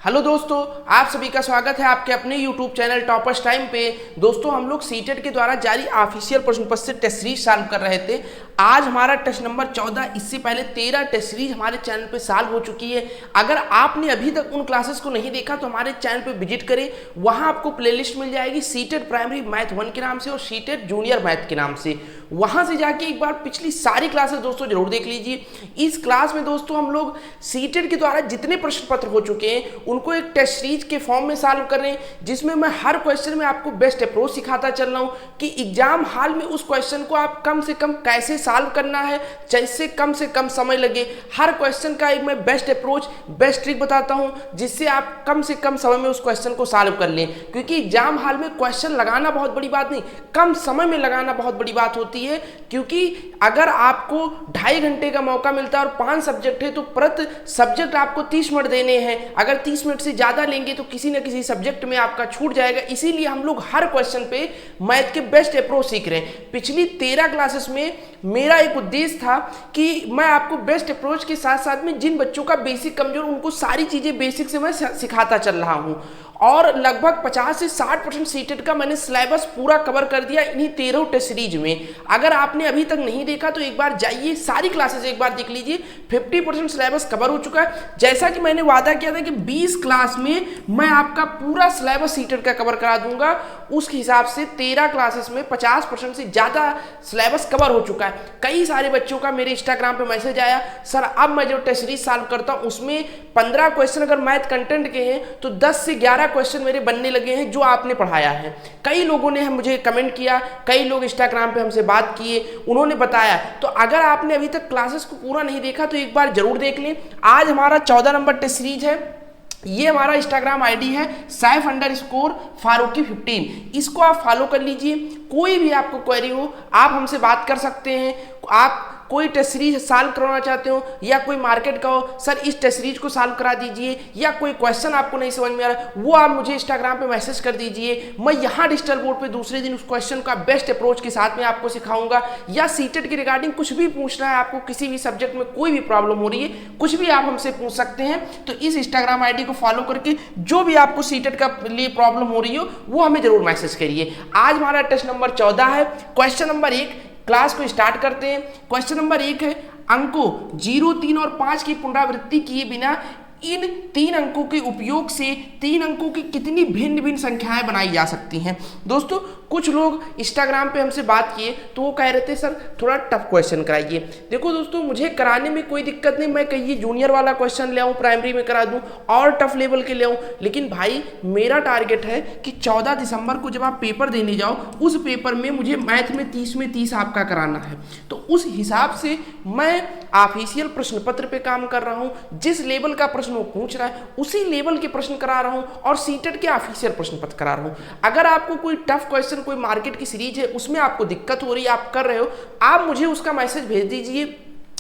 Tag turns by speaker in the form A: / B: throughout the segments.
A: Hello दोस्तों, आप सभी का स्वागत है आपके अपने यूट्यूब चैनल टॉपर्स टाइम पे। दोस्तों, हम लोग सीटेट के द्वारा जारी ऑफिशियल प्रश्न पत्र से टेस्ट सीरीज सॉल्व कर रहे थे। आज हमारा टेस्ट नंबर 14, इससे पहले 13 टेस्ट सीरीज हमारे चैनल पे सॉल्व हो चुकी है। अगर आपने अभी तक उन क्लासेस को नहीं देखा तो हमारे चैनल पे विजिट करें, वहां आपको प्लेलिस्ट मिल जाएगी सीटेट प्राइमरी मैथ 1 के नाम से और सीटेट जूनियर मैथ के नाम से। वहां से जाके एक बार पिछली सारी क्लासेस दोस्तों जरूर देख लीजिए। इस क्लास में दोस्तों हम लोग सीटेट के द्वारा जितने प्रश्न पत्र हो चुके हैं उनको एक टेस्ट सीरीज के फॉर्म में सॉल्व कर रहे हैं, जिसमें मैं हर क्वेश्चन में आपको बेस्ट अप्रोच सिखाता चल रहा हूं कि एग्जाम हॉल में उस क्वेश्चन को आप कम से कम कैसे सॉल्व करना है, जिससे कम से कम समय लगे। हर क्वेश्चन का एक मैं बेस्ट अप्रोच, बेस्ट ट्रिक बताता हूं, जिससे आप कम से कम समय में उस क्वेश्चन को सॉल्व कर लें। क्योंकि एग्जाम हॉल में क्वेश्चन लगाना बहुत बड़ी बात नहीं, कम समय में लगाना बहुत बड़ी बात होती है। क्योंकि अगर आपको 2.5 घंटे का मौका मिलता है और 5 सब्जेक्ट है तो प्रति सब्जेक्ट आपको 30 मिनट देने हैं। अगर 30 मिनट से ज़्यादा लेंगे तो किसी न किसी सब्जेक्ट में आपका छूट जाएगा। इसीलिए हम लोग हर क्वेश्चन पे मैथ के बेस्ट अप्रोच सीख रहे हैं। पिछली 13 क्लासेस में मेरा एक उद्देश्य था कि मैं आपको बेस्ट अप्रोच के साथ साथ में जिन बच्चों का बेसिक कमजोर, उनको सारी चीज़ें बेसिक से मैं सिखाता चल रहा हूँ। और लगभग 50 से 60% सीटेट का मैंने सिलेबस पूरा कवर कर दिया इन्हीं 13 टेस्ट सीरीज में। अगर आपने अभी तक नहीं देखा तो एक बार जाइए, सारी क्लासेस एक बार देख लीजिए। 50% सिलेबस कवर हो चुका है। जैसा कि मैंने वादा किया था कि 20 क्लास में मैं आपका पूरा सिलेबस सीटेट का कवर करा दूंगा, उस हिसाब से 13 क्लासेस में 50% से ज़्यादा सिलेबस कवर हो चुका है। कई सारे बच्चों का मेरे इंस्टाग्राम पर मैसेज आया, सर अब मैं जो टेस्ट सीरीज सॉल्व करता हूँ उसमें 15 क्वेश्चन अगर मैथ कंटेंट के हैं तो 10 से 11 क्वेश्चन मेरे बनने लगे हैं जो आपने पढ़ाया है। कई लोगों ने मुझे कमेंट किया, कई लोग इंस्टाग्राम पे हमसे बात किए, उन्होंने बताया। तो अगर आपने अभी तक क्लासेस को पूरा नहीं देखा तो एक बार जरूर देख लें। आज हमारा 14 नंबर टेस्ट सीरीज है। ये हमारा इंस्टाग्राम आईडी है सैफ_फारूकी15। इसको आप फॉलो कर लीजिए। कोई भी आपको क्वेरी हो आप हमसे बात कर सकते हैं। आप कोई टेस्ट सीरीज सॉल्व करवाना चाहते हो या कोई मार्केट का हो, सर इस टेस्ट सीरीज को सॉल्व करा दीजिए, या कोई क्वेश्चन आपको नहीं समझ में आ रहा, वो आप मुझे इंस्टाग्राम पे मैसेज कर दीजिए। मैं यहाँ डिजिटल बोर्ड पे दूसरे दिन उस क्वेश्चन का बेस्ट अप्रोच के साथ में आपको सिखाऊंगा। या सीटेट के रिगार्डिंग कुछ भी पूछना है आपको, किसी भी सब्जेक्ट में कोई भी प्रॉब्लम हो रही है, कुछ भी आप हमसे पूछ सकते हैं। तो इस इंस्टाग्राम आईडी को फॉलो करके जो भी आपको सीटेट का लिए प्रॉब्लम हो रही हो वो हमें जरूर मैसेज करिए। आज हमारा टेस्ट नंबर 14 है। क्वेश्चन नंबर 1, क्लास को स्टार्ट करते हैं। क्वेश्चन नंबर 1 है, अंकों 0, 3 और 5 की पुनरावृत्ति किए बिना इन 3 अंकों के उपयोग से 3 अंकों की कितनी भिन्न भिन्न संख्याएं बनाई जा सकती हैं। दोस्तों, कुछ लोग इंस्टाग्राम पे हमसे बात किए तो वो कह रहे थे सर थोड़ा टफ क्वेश्चन कराइए। देखो दोस्तों, मुझे कराने में कोई दिक्कत नहीं, मैं कहिए जूनियर वाला क्वेश्चन ले आऊँ, प्राइमरी में करा दूँ और टफ लेवल के ले आऊँ। लेकिन भाई मेरा टारगेट है कि 14 दिसंबर को जब आप पेपर देने जाओ, उस पेपर में मुझे मैथ में 30 में 30 आपका कराना है। तो उस हिसाब से मैं ऑफिशियल प्रश्न पत्र पे काम कर रहा हूँ। जिस लेवल का प्रश्न वो पूछ रहा है उसी लेवल के प्रश्न करा रहा हूँ और सीटेट के ऑफिशियल प्रश्न पत्र करा रहा हूँ। अगर आपको कोई टफ क्वेश्चन, कोई मार्केट की सीरीज है उसमें आपको दिक्कत हो रही है, आप कर रहे हो, आप मुझे उसका मैसेज भेज दीजिए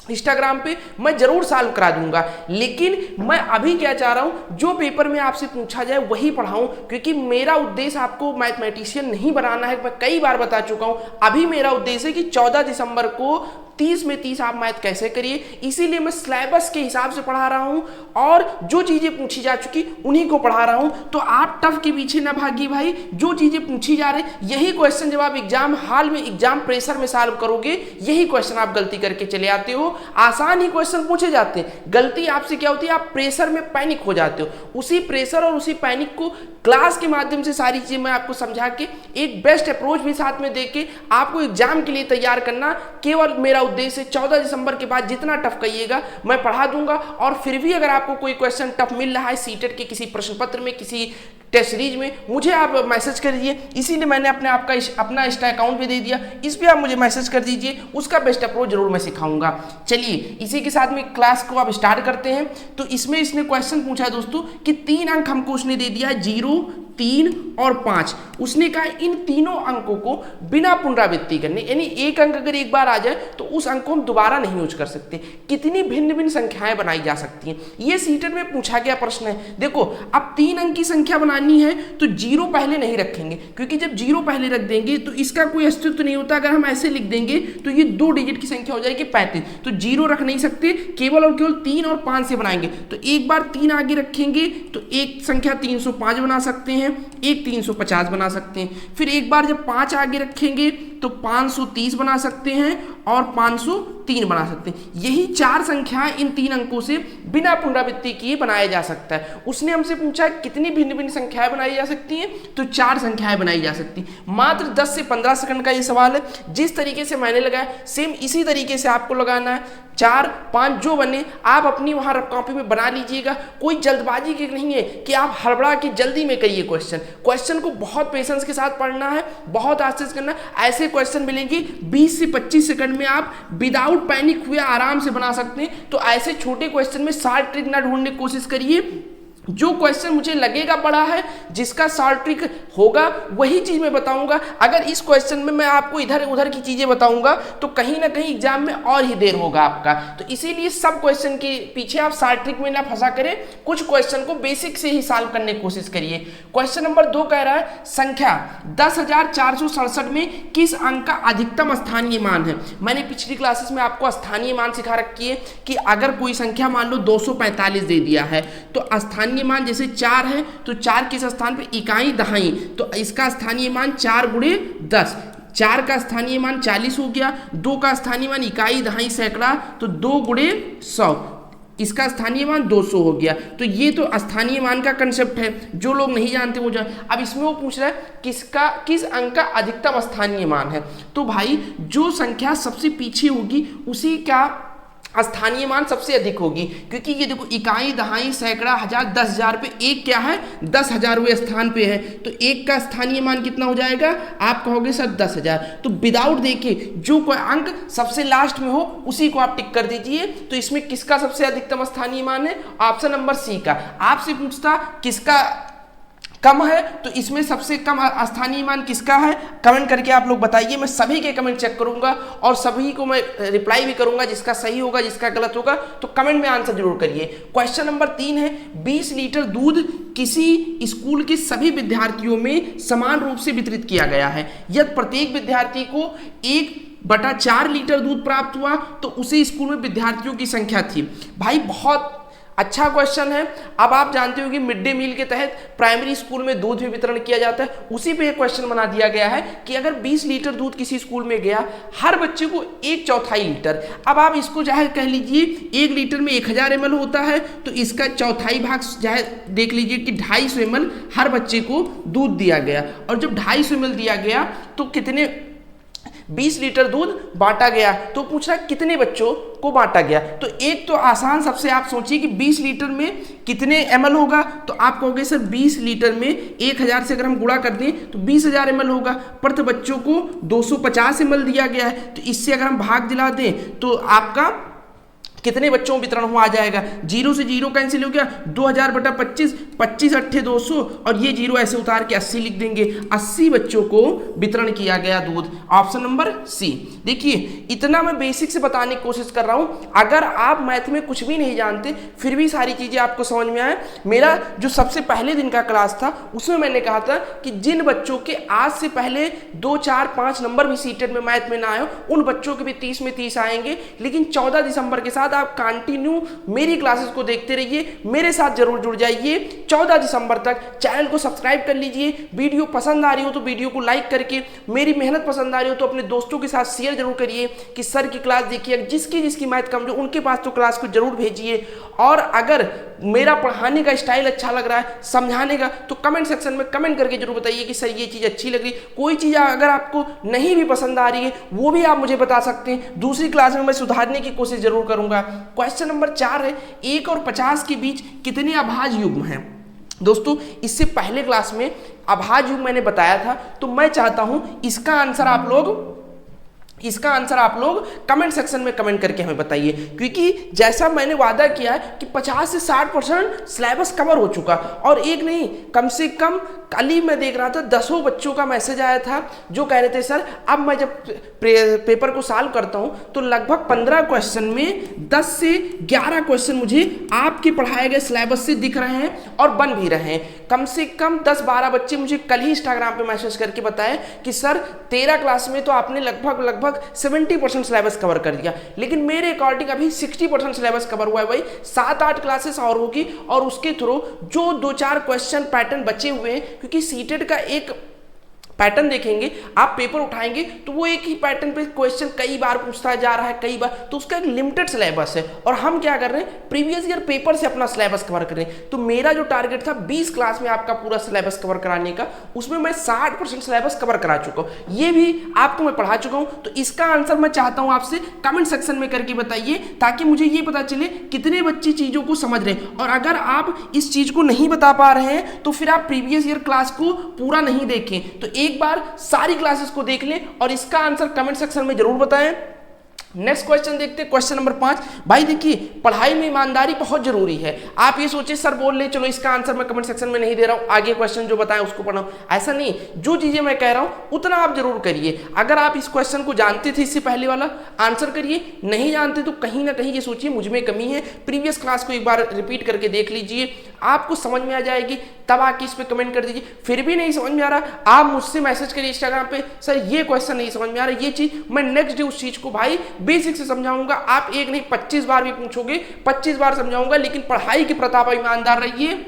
A: इंस्टाग्राम पे, मैं जरूर सॉल्व करा दूंगा। लेकिन मैं अभी क्या चाह रहा हूं, जो पेपर में आपसे पूछा जाए वही पढ़ाऊं। क्योंकि मेरा उद्देश्य आपको मैथमेटिशियन नहीं बनाना है, मैं कई बार बता चुका हूं। अभी मेरा उद्देश्य है कि 14 दिसंबर को 30 में 30 आप मैथ कैसे करिए। इसीलिए मैं सिलेबस के हिसाब से पढ़ा रहा हूं और जो चीजें पूछी जा चुकी उन्हीं को पढ़ा रहा हूं। तो आप टफ के पीछे ना भागिए भाई, जो चीजें पूछी जा रही यही क्वेश्चन जब आप एग्जाम हॉल में, एग्जाम प्रेशर में सॉल्व करोगे, यही क्वेश्चन आप गलती करके चले आते हो। आसान ही क्वेश्चन पूछे जाते हैं, गलती आपसे क्या होती है, आप प्रेशर में पैनिक हो जाते हो। उसी प्रेशर और उसी पैनिक को क्लास के माध्यम से सारी चीजें मैं आपको समझा के एक बेस्ट अप्रोच भी साथ में देके आपको एग्जाम के लिए तैयार करना केवल मेरा उद्देश्य। 14 दिसंबर के बाद जितना टफ कहिएगा मैं पढ़ा दूंगा। और फिर भी अगर आपको कोई क्वेश्चन टफ मिल रहा है सीटेट के किसी प्रश्न पत्र में, किसी टेस्ट सीरीज में, मुझे आप मैसेज कर दीजिए। इसीलिए मैंने अपना इंस्टा अकाउंट भी दे दिया, इस पर आप मुझे मैसेज कर दीजिए, उसका बेस्ट अप्रोच जरूर मैं सिखाऊंगा। चलिए इसी के साथ में क्लास को आप स्टार्ट करते हैं। तो इसमें इसने क्वेश्चन पूछा है दोस्तों कि 3 अंक हमको उसने दे दिया है, 0, 3 और 5। उसने कहा इन तीनों अंकों को बिना पुनरावृत्ति करने, यानी एक अंक अगर एक बार आ जाए तो उस अंक को हम दोबारा नहीं यूज कर सकते। कितनी भिन्न भिन्न संख्याएं बनाई जा सकती हैं, ये सीटेट में पूछा गया प्रश्न है। देखो अब 3 अंक की संख्या बनानी है तो 0 पहले नहीं रखेंगे, क्योंकि जब 0 पहले रख देंगे तो इसका कोई अस्तित्व नहीं होता। अगर हम ऐसे लिख देंगे तो ये 2 डिजिट की संख्या हो जाएगी 35, तो 0 रख नहीं सकते, केवल और केवल 3 और 5 से बनाएंगे। तो एक बार 3 आगे रखेंगे तो एक संख्या 305 बना सकते हैं, एक 350 बना सकते हैं। फिर एक बार जब 5 आगे रखेंगे तो 530 बना सकते हैं और 503 बना सकते हैं। यही 4 संख्याएं इन 3 अंकों से बिना पुनरावृत्ति किए बनाया जा सकता है। उसने हमसे पूछा कितनी भिन्न भिन्न संख्याएं बनाई जा सकती हैं, तो 4 संख्याएं बनाई जा सकती हैं। मात्र 10 से 15 सेकंड का ये सवाल है। जिस तरीके से मैंने लगाया सेम इसी तरीके से आपको लगाना है। 4, 5 जो बने आप अपनी वहां कॉपी में बना लीजिएगा। कोई जल्दबाजी की नहीं है कि आप हड़बड़ा के जल्दी में करिए क्वेश्चन को बहुत पेशेंस के साथ पढ़ना है, बहुत आस्ते से करना है। ऐसे क्वेश्चन मिलेंगे 20 से 25 सेकंड में आप विदाउट पैनिक हुए आराम से बना सकते हैं। तो ऐसे छोटे क्वेश्चन में शॉर्ट ट्रिक ना ढूंढने की कोशिश करिए। जो क्वेश्चन मुझे लगेगा बड़ा है, जिसका शॉर्ट ट्रिक होगा वही चीज मैं बताऊंगा। अगर इस क्वेश्चन में मैं आपको इधर उधर की चीजें बताऊंगा तो कहीं ना कहीं एग्जाम में और ही देर होगा आपका। तो इसीलिए सब क्वेश्चन के पीछे आप शॉर्ट ट्रिक में ना फंसा करें, कुछ क्वेश्चन को बेसिक से ही सॉल्व करने की कोशिश करिए। क्वेश्चन नंबर 2 कह रहा है संख्या 10,467 में किस अंक का अधिकतम स्थानीय मान है। मैंने पिछली क्लासेस में आपको स्थानीय मान सिखा रखी है कि अगर कोई संख्या मान लो 245 दे दिया है तो स्थानीय मान जैसे 4 है तो 4 किस स्थान पे, इकाई दहाई, तो इसका स्थानीय मान 4 गुणे 10। 4 का स्थानीय मान 40 हो गया, 2 का स्थानीय मान इकाई दहाई सैकड़ा तो 2 गुणे 100, इसका स्थानीय मान 200 हो गया। तो ये तो स्थानीय मान का कंसेप्ट है, जो लोग नहीं जानते वो जान। अब इसमें वो पूछ रहा है किस अंक का अधिकतम स्थानीय मान है। तो भाई जो संख्या सबसे पीछे होगी उसी का स्थानीय मान सबसे अधिक होगी, क्योंकि ये देखो इकाई दहाई सैकड़ा हजार 10,000 पे एक क्या है 10,000वें स्थान पे है, तो एक का स्थानीय मान कितना हो जाएगा, आप कहोगे सर 10,000। तो विदाउट देखे जो कोई अंक सबसे लास्ट में हो उसी को आप टिक कर दीजिए। तो इसमें किसका सबसे अधिकतम स्थानीय मान है, ऑप्शन नंबर सी का। आपसे पूछता किसका कम है, तो इसमें सबसे कम स्थानीय मान किसका है, कमेंट करके आप लोग बताइए। मैं सभी के कमेंट चेक करूंगा और सभी को मैं रिप्लाई भी करूंगा, जिसका सही होगा जिसका गलत होगा तो कमेंट में आंसर जरूर करिए। क्वेश्चन नंबर 3 है 20 लीटर दूध किसी स्कूल के सभी विद्यार्थियों में समान रूप से वितरित किया गया है। यदि प्रत्येक विद्यार्थी को 1/4 लीटर दूध प्राप्त हुआ तो उसी स्कूल में विद्यार्थियों की संख्या थी। भाई बहुत अच्छा क्वेश्चन है। अब आप जानते हो कि मिड डे मील के तहत प्राइमरी स्कूल में दूध भी वितरण किया जाता है, उसी पे एक क्वेश्चन बना दिया गया है कि अगर 20 लीटर दूध किसी स्कूल में गया, हर बच्चे को 1/4 लीटर। अब आप इसको चाहे कह लीजिए 1 लीटर में 1000 ml होता है, तो इसका चौथाई भाग चाहे देख लीजिए कि 250 ml हर बच्चे को दूध दिया गया। और जब 250 ml दिया गया तो कितने 20 लीटर दूध बांटा गया, तो पूछ रहा है कितने बच्चों को बांटा गया। तो एक तो आसान सबसे आप सोचिए कि 20 लीटर में कितने ml होगा, तो आप कहोगे सर 20 लीटर में 1000 से अगर हम गुणा कर दें तो 20,000 ml होगा। पर प्रत्येक बच्चों को 250 ml दिया गया है, तो इससे अगर हम भाग दिला दें तो आपका कितने बच्चों वितरण हुआ आ जाएगा। 0 से 0 कैंसिल हो गया, 2000/25, 25 अट्ठे 200 और ये 0 ऐसे उतार के 80 लिख देंगे। 80 बच्चों को वितरण किया गया दूध, ऑप्शन नंबर सी। देखिए इतना मैं बेसिक से बताने की कोशिश कर रहा हूं। अगर आप मैथ में कुछ भी नहीं जानते फिर भी सारी चीजें आपको समझ में आए। मेरा जो सबसे पहले दिन का क्लास था उसमें मैंने कहा था कि जिन बच्चों के आज से पहले 2, 4, 5 नंबर भी सीटेड में मैथ में ना आए उन बच्चों के भी 30 में 30 आएंगे। लेकिन 14 दिसंबर के साथ आप कंटिन्यू मेरी क्लासेस को देखते रहिए, मेरे साथ जरूर जुड़ जाइए। 14 दिसंबर तक चैनल को सब्सक्राइब कर लीजिए। वीडियो पसंद आ रही हो तो वीडियो को लाइक करके, मेरी मेहनत पसंद आ रही हो तो अपने दोस्तों के साथ शेयर जरूर करिए कि सर की क्लास देखिए। जिसकी मैथ कमजोर उनके पास तो क्लास को जरूर भेजिए। और अगर मेरा पढ़ाने का स्टाइल अच्छा लग रहा है, समझाने का, तो कमेंट सेक्शन में कमेंट करके जरूर बताइए कि सर ये चीज़ अच्छी लग रही। कोई चीज़ अगर आपको नहीं भी पसंद आ रही है वो भी आप मुझे बता सकते हैं, दूसरी क्लास में मैं सुधारने की कोशिश जरूर करूंगा। क्वेश्चन नंबर 4 है 1 और 50 के बीच कितने अभाज्य युग्म हैं। दोस्तों इससे पहले क्लास में अभाज्य युग्म मैंने बताया था, तो मैं चाहता हूं इसका आंसर आप लोग इसका आंसर आप लोग कमेंट सेक्शन में कमेंट करके हमें बताइए, क्योंकि जैसा मैंने वादा किया है कि 50 से 60% सिलेबस कवर हो चुका, और एक नहीं कम से कम कल ही मैं देख रहा था 10 बच्चों का मैसेज आया था जो कह रहे थे सर अब मैं जब पेपर को सॉल्व करता हूं तो लगभग 15 क्वेश्चन में 10 से 11 क्वेश्चन मुझे आपके पढ़ाए गए सिलेबस से दिख रहे हैं और बन भी रहे हैं। कम से कम 10-12 बच्चे मुझे कल ही इंस्टाग्राम पे मैसेज करके बताए कि सर 13 क्लास में तो आपने लगभग 70% सिलेबस कवर कर दिया, लेकिन मेरे अकॉर्डिंग अभी 60% सिलेबस कवर हुआ है भाई। 7-8 क्लासेस और होगी और उसके थ्रू जो 2-4 क्वेश्चन पैटर्न बचे हुए हैं, क्योंकि सीटेट का एक पैटर्न देखेंगे, आप पेपर उठाएंगे तो वो एक ही पैटर्न पे क्वेश्चन कई बार पूछता जा रहा है, कई बार, तो उसका एक लिमिटेड सिलेबस है और हम क्या कर रहे हैं प्रीवियस ईयर पेपर से अपना सिलेबस कवर कर रहे हैं। तो मेरा जो टारगेट था 20 क्लास में आपका पूरा सिलेबस कवर कराने का, उसमें मैं 60% सिलेबस कवर करा चुका हूँ, ये भी आपको मैं पढ़ा चुका हूँ। तो इसका आंसर मैं चाहता हूँ आपसे कमेंट सेक्शन में करके बताइए, ताकि मुझे ये पता चले कितने बच्चे चीज़ों को समझ रहे हैं। और अगर आप इस चीज़ को नहीं बता पा रहे हैं तो फिर आप प्रीवियस ईयर क्लास को पूरा नहीं देखें, तो एक बार सारी क्लासेस को देख लें और इसका आंसर कमेंट सेक्शन में जरूर बताएं। नेक्स्ट क्वेश्चन देखते हैं, क्वेश्चन नंबर 5। भाई देखिए, पढ़ाई में ईमानदारी बहुत जरूरी है। आप ये सोचिए सर बोल ले चलो इसका आंसर मैं कमेंट सेक्शन में नहीं दे रहा हूं, आगे क्वेश्चन जो बताएं उसको पढ़ाऊं, ऐसा नहीं। जो चीजें मैं कह रहा हूं उतना आप जरूर करिए। अगर आप इस क्वेश्चन को जानते थे इससे पहले वाला, आंसर करिए, नहीं जानते तो कहीं ना कहीं ये सोचिए मुझ में कमी है, प्रीवियस क्लास को एक बार रिपीट करके देख लीजिए, आपको समझ में आ जाएगी, तब आके इस पर कमेंट कर दीजिए। फिर भी नहीं समझ में आ रहा, आप मुझसे मैसेज करिए इंस्टाग्राम पे, सर ये क्वेश्चन नहीं समझ में आ रहा, ये चीज मैं नेक्स्ट डे उस चीज को भाई बेसिक से समझाऊंगा। आप एक नहीं 25 बार भी पूछोगे, 25 बार समझाऊंगा, लेकिन पढ़ाई के प्रताप ईमानदार रहिए।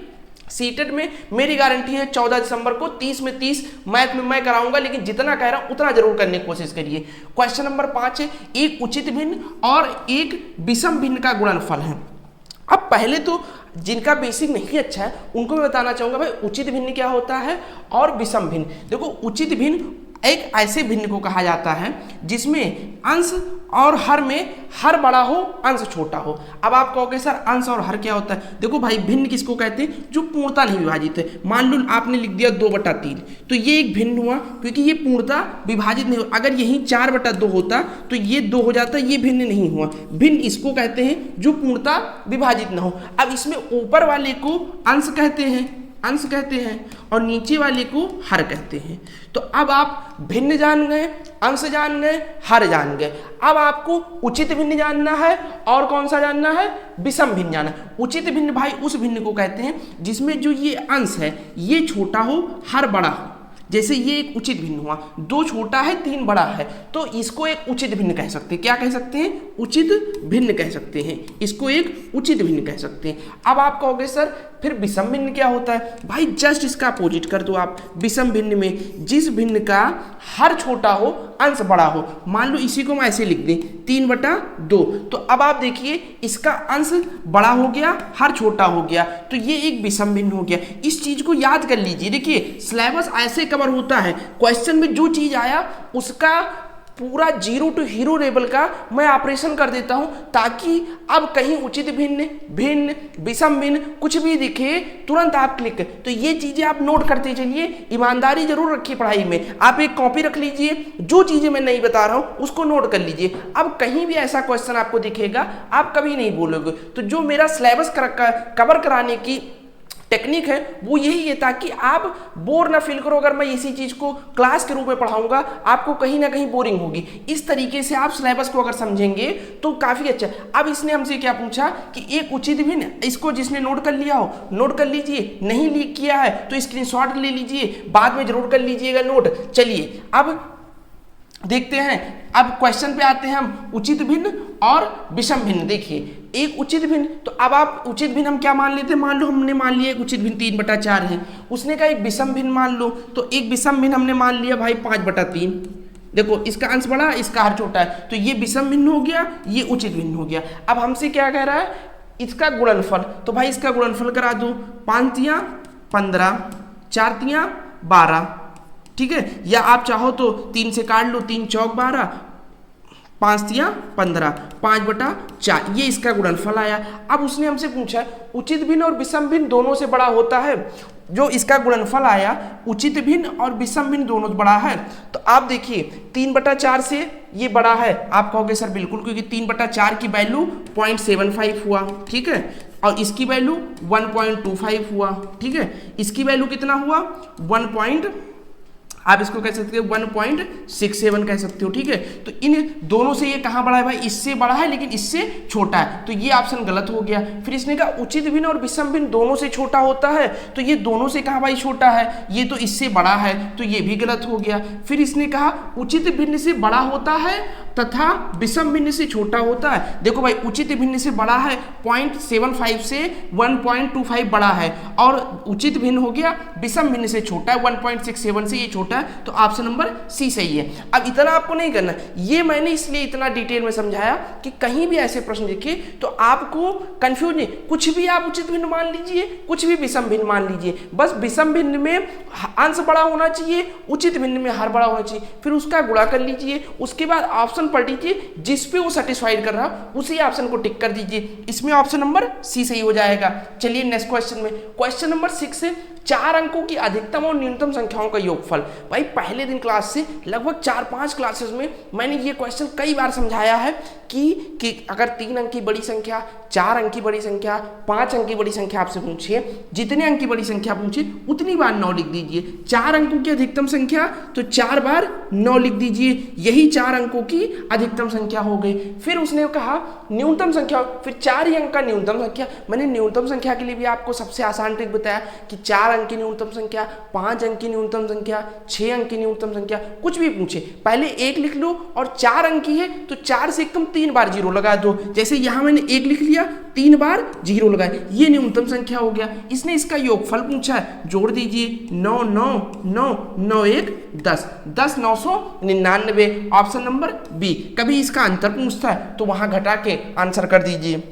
A: सीटेट में मेरी गारंटी है 14 दिसंबर को 30 में 30 मैथ में मैं कराऊंगा, लेकिन जितना कह रहा हूं उतना जरूर करने की कोशिश करिए। क्वेश्चन नंबर 5 है, एक उचित भिन्न और एक विषम भिन्न का गुणनफल है। अब पहले तो जिनका बेसिक नहीं अच्छा है उनको मैं बताना चाहूंगा भाई उचित भिन्न क्या होता है और विषम भिन्न। देखो, उचित भिन्न एक ऐसे भिन्न को कहा जाता है जिसमें अंश और हर में हर बड़ा हो, अंश छोटा हो। अब आप कहोगे सर अंश और हर क्या होता है? देखो भाई, भिन्न किसको कहते हैं? जो पूर्णता नहीं विभाजित है। मान लो आपने लिख दिया 2/3, तो ये एक भिन्न हुआ, क्योंकि ये पूर्णता विभाजित नहीं हो। अगर यही 4/2 होता तो ये 2 हो जाता, ये भिन्न नहीं हुआ। भिन्न इसको कहते हैं जो पूर्णता विभाजित ना हो। अब इसमें ऊपर वाले को अंश कहते हैं और नीचे वाले को हर कहते हैं। तो अब आप भिन्न जान गए, अंश जान गए, हर जान गए। अब आपको उचित भिन्न जानना है और कौन सा जानना है? विषम भिन्न जानना है। उचित भिन्न भाई उस भिन्न को कहते हैं जिसमें जो ये अंश है ये छोटा हो, हर बड़ा हो। जैसे ये एक उचित भिन्न हुआ, 2 छोटा है 3 बड़ा है, तो इसको एक उचित भिन्न कह सकते हैं। क्या कह सकते हैं? उचित भिन्न कह सकते हैं, इसको एक उचित भिन्न कह सकते हैं। अब आप कहोगे सर फिर विषम भिन्न क्या होता है? भाई जस्ट इसका अपोजिट कर दो आप। विषम भिन्न में जिस भिन्न का हर छोटा हो, अंश बड़ा हो। मान लो इसी को मैं ऐसे लिख दें 3/2, तो अब आप देखिए इसका अंश बड़ा हो गया, हर छोटा हो गया, तो ये एक विषम भिन्न हो गया। इस चीज को याद कर लीजिए। देखिए सिलेबस ऐसे कवर होता है, क्वेश्चन में जो चीज आया उसका पूरा 0 to हीरो लेवल का मैं ऑपरेशन कर देता हूं, ताकि अब कहीं उचित भिन्न, भिन्न, विषम भिन्न कुछ भी दिखे तुरंत आप क्लिक। तो ये चीजें आप नोट करते चलिए, ईमानदारी जरूर रखिए पढ़ाई में। आप एक कॉपी रख लीजिए, जो चीजें मैं नहीं बता रहा हूं उसको नोट कर लीजिए। अब कहीं भी ऐसा क्वेश्चन आपको दिखेगा आप कभी नहीं बोलोगे। तो जो मेरा सिलेबस कवर कराने की टेक्निक है वो यही है, ताकि आप बोर ना फील करो। अगर मैं इसी चीज को क्लास के रूप में पढ़ाऊंगा आपको कहीं ना कहीं बोरिंग होगी। इस तरीके से आप सिलेबस को अगर समझेंगे तो काफी अच्छा। अब इसने हमसे क्या पूछा कि एक उचित भिन्न, इसको जिसने नोट कर लिया हो नोट कर लीजिए, नहीं लिख किया है तो स्क्रीनशॉट ले लीजिए, बाद में जरूर कर लीजिएगा नोट। चलिए अब देखते हैं, अब क्वेश्चन पे आते हैं हम, उचित भिन्न और विषम भिन्न। देखिए एक उचित भिन्न, तो अब आप उचित भिन्न हम क्या मान लेते हैं? मान लो हमने मान लिया एक उचित भिन्न 3/4 है, उसने कहा एक विषम भिन्न मान लो, तो एक विषम भिन्न हमने मान लिया भाई 5/3। देखो इसका अंश बड़ा, इसका हर छोटा है, तो ये विषम भिन्न हो गया, ये उचित भिन्न हो गया। अब हमसे क्या कह रहा है? इसका गुणनफल, तो भाई इसका गुणनफल करा दो। 5 तियां 15, 4 तियां 12, ठीक है। या आप चाहो तो 3 से काट लो, 3 चौक 12, 5 तियां 15, 5/4, ये इसका गुणनफल आया। अब उसने हमसे पूछा उचित भिन्न और विषम भिन्न दोनों से बड़ा होता है। जो इसका गुणनफल आया उचित भिन्न और विषम भिन्न दोनों बड़ा है। तो आप देखिए 3/4 से ये बड़ा है? आप कहोगे सर बिल्कुल, क्योंकि 3/4 की वैल्यू 0.75 हुआ, ठीक है, और इसकी वैल्यू 1.25 हुआ, ठीक है, इसकी वैल्यू कितना हुआ 1. आप इसको कह सकते हो 1.67 कह सकते हो, ठीक है। तो इन दोनों से ये कहाँ बड़ा है भाई? इससे बड़ा है लेकिन इससे छोटा है, तो ये ऑप्शन गलत हो गया। फिर इसने कहा उचित भिन्न और विषम भिन्न दोनों से छोटा होता है, तो ये दोनों से कहाँ भाई छोटा है? ये तो इससे बड़ा है, तो ये भी गलत हो गया। फिर इसने कहा उचित भिन्न से बड़ा होता है तथा विषम भिन्न से छोटा होता है। देखो भाई, उचित भिन्न से बड़ा है 0.75 से 1.25 बड़ा है, और उचित भिन्न हो गया विषम भिन्न से छोटा है 1.67 से ये छोटा है, तो ऑप्शन नंबर सी सही है। अब इतना आपको नहीं करना, ये मैंने इसलिए इतना डिटेल में समझाया कि कहीं भी ऐसे प्रश्न देखे तो आपको कंफ्यूज नहीं, कुछ भी आप उचित भिन्न मान लीजिए, कुछ भी विषम भिन्न मान लीजिए, बस विषम भिन्न में अंश बड़ा होना चाहिए, उचित भिन्न में हर बड़ा होना चाहिए, फिर उसका गुणा कर लीजिए, उसके बाद ऑप्शन पढ़ लीजिए, जिस पे वो सेटिस्फाइड कर रहा उसी ऑप्शन को टिक कर दीजिए। इसमें ऑप्शन नंबर सी सही हो जाएगा। चलिए नेक्स्ट क्वेश्चन में, क्वेश्चन नंबर 6 से 4 अंकों की अधिकतम और न्यूनतम संख्याओं का योगफल। भाई पहले दिन क्लास से लगभग 4-5 क्लासेस में मैंने ये क्वेश्चन कई बार समझाया है कि अगर 3 अंक की बड़ी संख्या, 4 अंक की बड़ी संख्या, 5 अंक की बड़ी संख्या आपसे पूछे, जितने अंक की बड़ी संख्या पूछे उतनी बार 9 लिख दीजिए। 4 अंकों की अधिकतम संख्या तो 4 बार 9 लिख दीजिए, यही 4 अंकों की अधिकतम संख्या हो गई। फिर उसने कहा न्यूनतम संख्या, फिर 4 ही अंक का न्यूनतम संख्या। मैंने न्यूनतम संख्या के लिए भी आपको सबसे आसान ट्रिक बताया कि 4 अंक की न्यूनतम संख्या, 5 अंक की न्यूनतम संख्या, 6 अंक की न्यूनतम संख्या, कुछ भी पूछे पहले 1 लिख लो, और 4 अंक की है तो 4 से कम 3 बार 0 लगा दो। जैसे यहां मैंने 1 लिख लिया, 3 बार 0 लगाए, ये न्यूनतम संख्या हो गया। इसने इसका योगफल पूछा है, जोड़ दीजिए 9 9 9 9 1 10 10 999, ऑप्शन नंबर बी। कभी इसका अंतर पूछता है तो वहां घटा के आंसर कर दीजिए।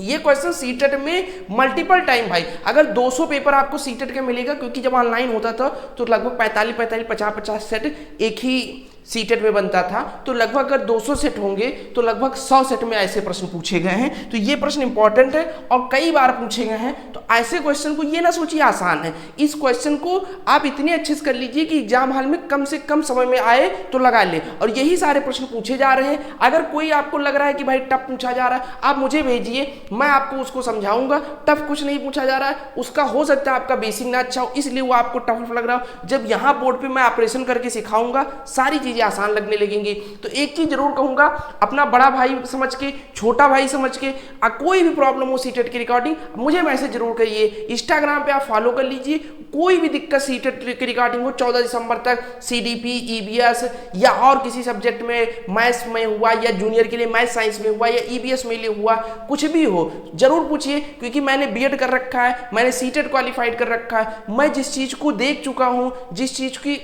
A: ये क्वेश्चन सीटेट में मल्टीपल टाइम भाई, अगर 200 पेपर आपको सीटेट का मिलेगा, क्योंकि जब ऑनलाइन होता था तो लगभग 45 50 सेट एक ही सीटेट में बनता था, तो लगभग अगर 200 सेट होंगे तो लगभग 100 सेट में ऐसे प्रश्न पूछे गए हैं। तो ये प्रश्न इंपॉर्टेंट है और कई बार पूछे गए हैं, तो ऐसे क्वेश्चन को ये ना सोचिए आसान है, इस क्वेश्चन को आप इतने अच्छे से कर लीजिए कि एग्जाम हॉल में कम से कम समय में आए तो लगा ले। और यही सारे प्रश्न पूछे जा रहे हैं। अगर कोई आपको लग रहा है कि भाई टफ पूछा जा रहा है, आप मुझे भेजिए, मैं आपको उसको समझाऊंगा। टफ कुछ नहीं पूछा जा रहा है, उसका हो सकता है आपका बेसिक ना अच्छा हो, इसलिए वो आपको टफ लग रहा हो। जब यहाँ बोर्ड पर मैं ऑपरेशन करके सिखाऊंगा, सारी चीजें आसान लगने लगेंगी। तो एक चीज जरूर कहूंगा, अपना बड़ा भाई समझ के, छोटा भाई समझ के, कोई भी प्रॉब्लम हो सीटेट की रिकॉर्डिंग मुझे मैसेज जरूर करिए। इंस्टाग्राम पे आप फॉलो कर लीजिए, कोई भी दिक्कत सीटेट की रिकॉर्डिंग हो 14 दिसंबर तक, सीडीपी, ईबीएस या और किसी सब्जेक्ट में, मैथ्स में हुआ या जूनियर के लिए मैथ्स साइंस में हुआ या ईबीएस में लिए हुआ, कुछ भी हो जरूर पूछिए, क्योंकि मैंने बीएड कर रखा है, मैंने सीटेट क्वालिफाइड कर रखा है। मैं जिस चीज को देख चुका हूं, जिस चीज की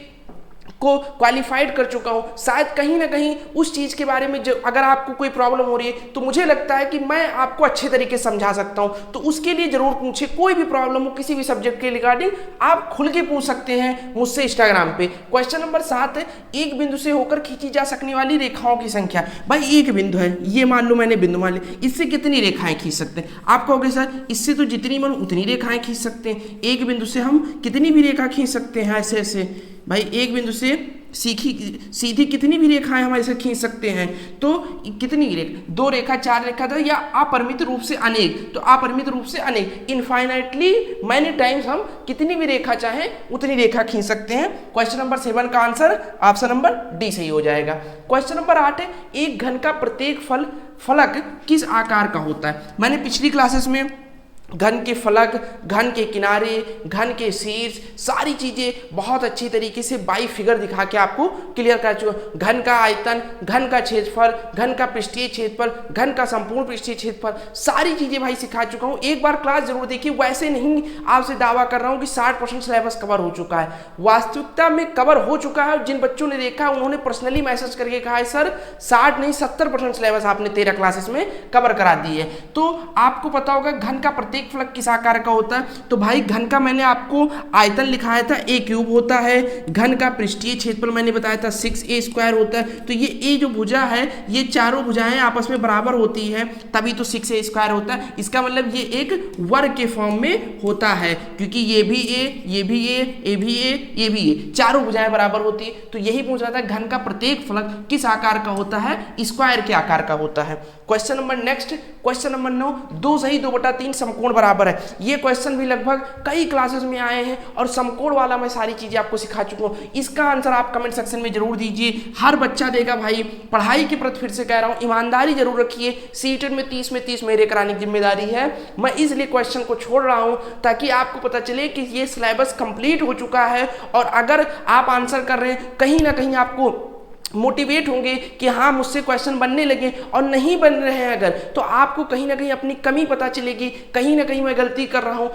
A: को क्वालिफाइड कर चुका हूं, शायद कहीं ना कहीं उस चीज के बारे में जो अगर आपको कोई प्रॉब्लम हो रही है तो मुझे लगता है कि मैं आपको अच्छे तरीके से समझा सकता हूं। तो उसके लिए जरूर पूछे, कोई भी प्रॉब्लम हो किसी भी सब्जेक्ट के रिगार्डिंग आप खुल के पूछ सकते हैं मुझसे इंस्टाग्राम पे। क्वेश्चन नंबर 7 है, एक बिंदु से होकर खींची जा सकने वाली रेखाओं की संख्या। भाई एक बिंदु है, ये मान लो मैंने बिंदु मान ली, इससे कितनी रेखाएं खींच सकते हैं? आप कहोगे सर इससे तो जितनी मन उतनी रेखाएं खींच सकते हैं, एक बिंदु से हम कितनी भी रेखा खींच सकते हैं ऐसे ऐसे। भाई एक बिंदु से सीधी कितनी भी रेखाएं हम ऐसे खींच सकते हैं, तो कितनी रेखा, 2 रेखा, 4 रेखा था, या अपरिमित रूप से अनेक, तो अपरिमित रूप से अनेक, इनफाइनाइटली मैनी टाइम्स हम कितनी भी रेखा चाहें उतनी रेखा खींच सकते हैं। क्वेश्चन नंबर 7 का आंसर ऑप्शन नंबर डी सही हो जाएगा। क्वेश्चन नंबर 8 है, एक घन का प्रत्येक फलक किस आकार का होता है? मैंने पिछली क्लासेस में घन के फलक, घन के किनारे, घन के शीर्ष, सारी चीजें बहुत अच्छी तरीके से बाई फिगर दिखा के आपको क्लियर कर चुका। घन का आयतन, घन का क्षेत्रफल, घन का पृष्ठीय क्षेत्रफल, घन का संपूर्ण पृष्ठीय क्षेत्रफल, सारी चीजें भाई सिखा चुका हूं। एक बार क्लास जरूर देखिए, वैसे नहीं आपसे दावा कर रहा हूं कि 60% सिलेबस कवर हो चुका है, वास्तविकता में कवर हो चुका है। जिन बच्चों ने देखा उन्होंने पर्सनली मैसेज करके कहा है सर 60 नहीं 70% सिलेबस आपने 13 क्लासेस में कवर करा दी है। तो आपको पता होगा घन का प्रत्येक प्रत्येक फलक किस आकार का होता है? तो भाई घन का मैंने आपको आयतन लिखाया था a क्यूब होता है, घन का पृष्ठीय क्षेत्रफल मैंने बताया था 6a स्क्वायर होता है। तो ये a जो भुजा है, ये चारों भुजाएं आपस में बराबर होती है तभी तो 6a स्क्वायर होता है। इसका मतलब ये एक वर्ग के फॉर्म में होता है, क्योंकि ये भी a, ये भी a, ये भी a, ये भी a, चारों भुजाएं बराबर होती है। तो यही पूछ रहा था घन का प्रत्येक फलक किस आकार का होता है? स्क्वायर के आकार का होता है। Question number next, question number 9, 2 सही 2/3 समकोण बराबर है। ये क्वेश्चन भी लगभग कई क्लासेस में आए हैं और समकोण वाला मैं सारी चीजें आपको सिखा चुका हूँ। इसका आंसर आप कमेंट सेक्शन में जरूर दीजिए, हर बच्चा देगा भाई। पढ़ाई के प्रति फिर से कह रहा हूँ, ईमानदारी जरूर रखिए। सीटेट में 30 में 30 मेरे कराने की जिम्मेदारी है। मैं इसलिए क्वेश्चन को छोड़ रहा हूँ ताकि आपको पता चले कि ये सिलेबस कंप्लीट हो चुका है, और अगर आप आंसर कर रहे हैं कहीं ना कहीं आपको मोटिवेट होंगे कि हाँ मुझसे क्वेश्चन बनने लगे, और नहीं बन रहे हैं अगर, तो आपको कहीं ना कहीं अपनी कमी पता चलेगी, कहीं ना कहीं मैं गलती कर रहा हूँ।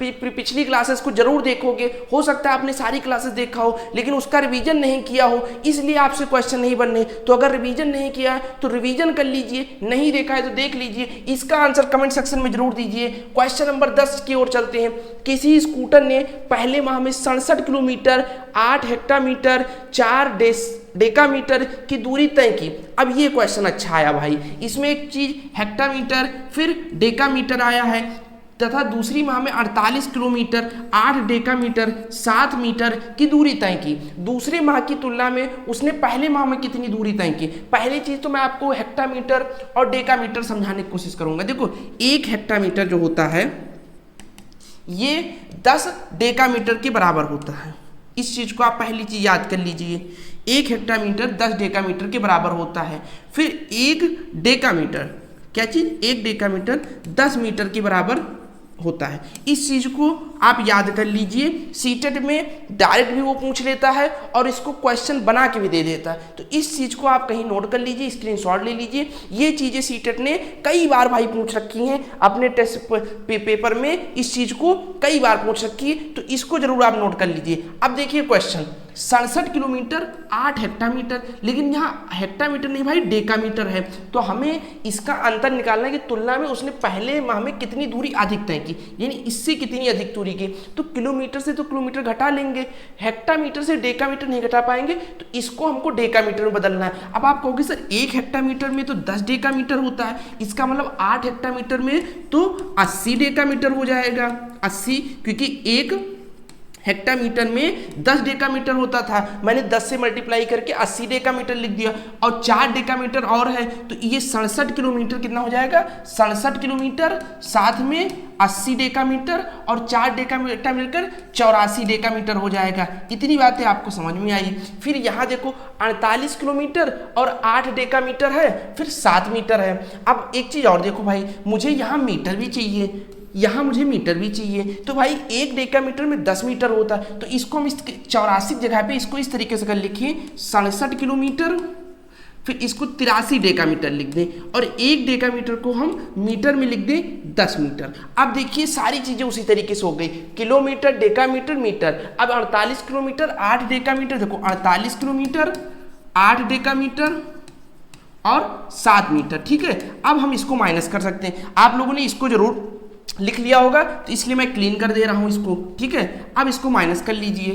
A: पिछली क्लासेस को जरूर देखोगे, हो सकता है आपने सारी क्लासेस देखा हो लेकिन उसका रिवीजन नहीं किया हो, इसलिए आपसे क्वेश्चन नहीं बनने। तो अगर रिवीजन नहीं किया है तो रिवीजन कर लीजिए, नहीं देखा है तो देख लीजिए। इसका आंसर कमेंट सेक्शन में जरूर दीजिए। क्वेश्चन नंबर 10 की ओर चलते हैं। किसी स्कूटर ने पहले माह में 67 किलोमीटर 8 हेक्टामीटर 4 डेकामीटर की दूरी तय की। अब ये क्वेश्चन अच्छा आया भाई, इसमें एक चीज हेक्टामीटर फिर डेकामीटर आया है, तथा दूसरी माह में 48 किलोमीटर 8 डेकामीटर 7 मीटर की दूरी तय की। दूसरे माह की तुलना में उसने पहले माह में कितनी दूरी तय की? पहली चीज तो मैं आपको हेक्टामीटर और डेकामीटर समझाने की कोशिश करूंगा। देखो, एक हेक्टामीटर जो होता है ये 10 डेकामीटर के बराबर होता है। इस चीज को आप पहली चीज याद कर लीजिए, एक हेक्टामीटर 10 डेकामीटर के बराबर होता है। फिर एक डेकामीटर, क्या चीज? एक डेकामीटर 10 मीटर के बराबर होता है। इस चीज को आप याद कर लीजिए। सीटेट में डायरेक्ट भी वो पूछ लेता है और इसको क्वेश्चन बना के भी दे देता है, तो इस चीज को आप कहीं नोट कर लीजिए, स्क्रीनशॉट ले लीजिए। ये चीजें सीटेट ने कई बार भाई पूछ रखी हैं अपने टेस्ट पेपर में, इस चीज को कई बार पूछ रखी है, तो इसको जरूर आप नोट कर लीजिए। अब देखिए क्वेश्चन, 67 किलोमीटर 8 हेक्टामीटर, लेकिन यहाँ हेक्टामीटर नहीं भाई डेकामीटर है, तो हमें इसका अंतर निकालना है कि तुलना में उसने पहले माह में कितनी दूरी अधिक तय की, यानी इससे कितनी अधिक दूरी की। तो किलोमीटर से तो किलोमीटर घटा लेंगे, हेक्टामीटर से डेकामीटर नहीं घटा पाएंगे, तो इसको हमको डेकामीटर में बदलना है। अब आप कहोगे सर 1 हेक्टामीटर में तो 10 डेकामीटर होता है, इसका मतलब 8 हेक्टामीटर में तो 80 डेकामीटर हो जाएगा। 80, क्योंकि 1 हेक्टामीटर में 10 डेकामीटर होता था, मैंने 10 से मल्टीप्लाई करके 80 डेकामीटर लिख दिया, और 4 डेकामीटर और है, तो ये 67 किलोमीटर कितना हो जाएगा? 67 किलोमीटर, साथ में 80 डेकामीटर और 4 डेकामीटर मिलकर 84 डेकामीटर हो जाएगा। इतनी बातें आपको समझ में आई। फिर यहाँ देखो 48 किलोमीटर और 8 डेकामीटर है, फिर 7 मीटर है। अब एक चीज और देखो भाई, मुझे यहाँ मीटर भी चाहिए, यहाँ मुझे मीटर भी चाहिए, तो भाई 1 डेकामीटर में 10 मीटर होता है, तो इसको हम इस 84 जगह पे इसको इस तरीके से कर लिखिए 67 किलोमीटर, फिर इसको 83 डेकामीटर लिख दें, और 1 डेकामीटर को हम मीटर में लिख दें 10 मीटर। अब देखिए सारी चीजें उसी तरीके से हो गई, किलोमीटर डेकामीटर मीटर। अब 48 किलोमीटर 8 डेकामीटर, देखो 48 किलोमीटर 8 डेकामीटर और 7 मीटर, ठीक है। अब हम इसको माइनस कर सकते हैं, आप लोगों ने इसको जरूर लिख लिया होगा, तो इसलिए मैं क्लीन कर दे रहा हूं इसको, ठीक है। अब इसको माइनस कर लीजिए,